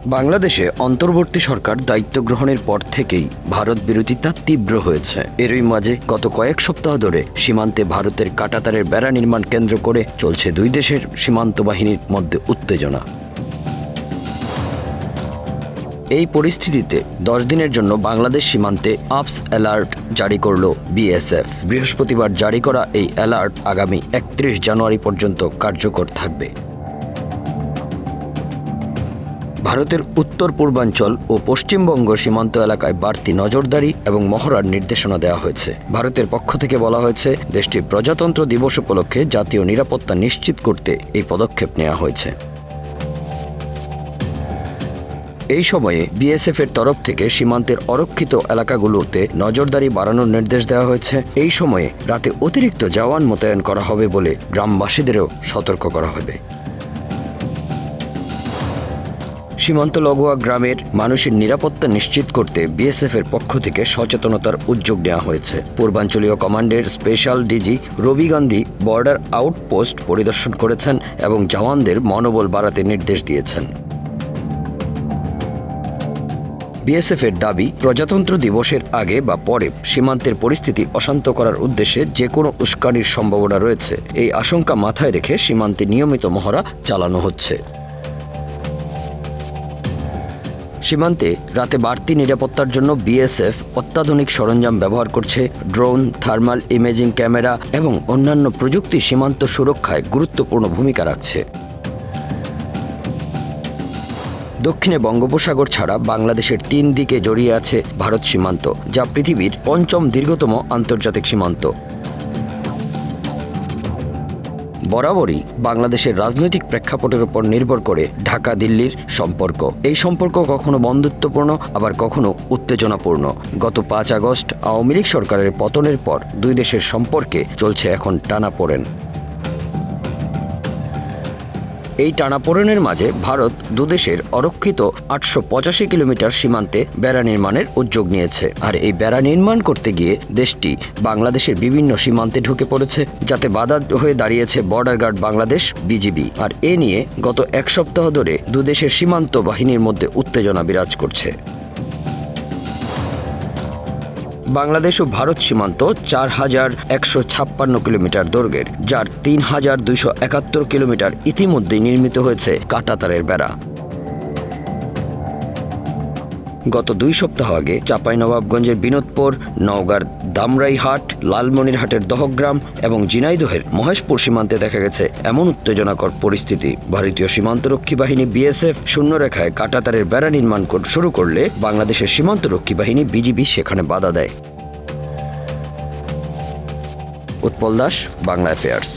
বাংলাদেশে অন্তর্বর্তী সরকার দায়িত্ব গ্রহণের পর থেকেই ভারত বিরোধিতা তীব্র হয়েছে। এরই মাঝে গত কয়েক সপ্তাহ ধরে সীমান্তে ভারতের কাঁটাতারের বেড়া নির্মাণ কেন্দ্র করে চলছে দুই দেশের সীমান্ত বাহিনীর মধ্যে উত্তেজনা। এই পরিস্থিতিতে 10 দিনের জন্য বাংলাদেশ সীমান্তে আপস অ্যালার্ট জারি করল বিএসএফ। বৃহস্পতিবার জারি করা এই অ্যালার্ট আগামী 31 জানুয়ারি পর্যন্ত কার্যকর থাকবে। ভারতের উত্তর পূর্বাঞ্চল ও পশ্চিমবঙ্গ সীমান্ত এলাকায় বাড়তি নজরদারি এবং মহড়ার নির্দেশনা দেওয়া হয়েছে। ভারতের পক্ষ থেকে বলা হয়েছে, দেশটির প্রজাতন্ত্র দিবস উপলক্ষে জাতীয় নিরাপত্তা নিশ্চিত করতে এই পদক্ষেপ নেওয়া হয়েছে। এই সময়ে বিএসএফ এর তরফ থেকে সীমান্তের অরক্ষিত এলাকাগুলোতে নজরদারি বাড়ানোর নির্দেশ দেওয়া হয়েছে। এই সময়ে রাতে অতিরিক্ত জওয়ান মোতায়েন করা হবে বলে গ্রামবাসীদেরও সতর্ক করা হবে। সীমান্ত লগোয়া গ্রামের মানুষের নিরাপত্তা নিশ্চিত করতে বিএসএফ এর পক্ষ থেকে সচেতনতার উদ্যোগ নেওয়া হয়েছে। পূর্বাঞ্চলীয় কমান্ডের স্পেশাল ডিজি রবি গান্ধী বর্ডার আউটপোস্ট পরিদর্শন করেছেন এবং জওয়ানদের মনোবল বাড়াতে নির্দেশ দিয়েছেন। বিএসএফ এর দাবি, প্রজাতন্ত্র দিবসের আগে বা পরে সীমান্তের পরিস্থিতি অশান্ত করার উদ্দেশ্যে যে কোনো উস্কানির সম্ভাবনা রয়েছে। এই আশঙ্কা মাথায় রেখে সীমান্তে নিয়মিত মহড়া চালানো হচ্ছে। সীমান্তে রাতে বাড়তি নিরাপত্তার জন্য বিএসএফ অত্যাধুনিক সরঞ্জাম ব্যবহার করছে। ড্রোন, থার্মাল ইমেজিং ক্যামেরা এবং অন্যান্য প্রযুক্তি সীমান্ত সুরক্ষায় গুরুত্বপূর্ণ ভূমিকা রাখছে। দক্ষিণে বঙ্গোপসাগর ছাড়া বাংলাদেশের 3 দিকে জড়িয়ে আছে ভারত সীমান্ত, যা পৃথিবীর 5ম দীর্ঘতম আন্তর্জাতিক সীমান্ত। বরাবরই বাংলাদেশের রাজনৈতিক প্রেক্ষাপটের উপর নির্ভর করে ঢাকা দিল্লির সম্পর্ক। এই সম্পর্ক কখনো বন্ধুত্বপূর্ণ, আবার কখনো উত্তেজনাপূর্ণ। গত 5 আগস্ট আওয়ামী লীগ সরকারের পতনের পর দুই দেশের সম্পর্কে চলছে এখন টানাপোড়েন। এই টানাপোড়েনের মাঝে ভারত দুদেশের অরক্ষিত 885 কিলোমিটার সীমান্তে বেড়া নির্মাণের উদ্যোগ নিয়েছে। আর এই বেড়া নির্মাণ করতে গিয়ে দেশটি বাংলাদেশের বিভিন্ন সীমান্তে ঢুকে পড়েছে, যাতে বাধা হয়ে দাঁড়িয়েছে বর্ডার গার্ড বাংলাদেশ বিজিবি। আর এ নিয়ে গত 1 সপ্তাহ ধরে দুদেশের সীমান্ত বাহিনীর মধ্যে উত্তেজনা বিরাজ করছে। বাংলাদেশ ও ভারত সীমান্ত 4156 কিলোমিটার দৈর্ঘ্যের, যার 3271 কিলোমিটার ইতিমধ্যেই নির্মিত হয়েছে কাঁটাতারের বেড়া। গত 2 সপ্তাহ আগে চাঁপাইনবাবগঞ্জের বিনোদপুর, নওগাঁর দামরাইহাট, লালমনিরহাটের দহগ্রাম এবং ঝিনাইদহের মহেশপুর সীমান্তে দেখা গেছে এমন উত্তেজনাকর পরিস্থিতি। ভারতীয় সীমান্তরক্ষী বাহিনী বিএসএফ শূন্যরেখায় কাঁটাতারের বেড়া নির্মাণ শুরু করলে বাংলাদেশের সীমান্তরক্ষী বাহিনী বিজিবি সেখানে বাধা দেয়। উৎপল দাস, বাংলা অ্যাফেয়ার্স।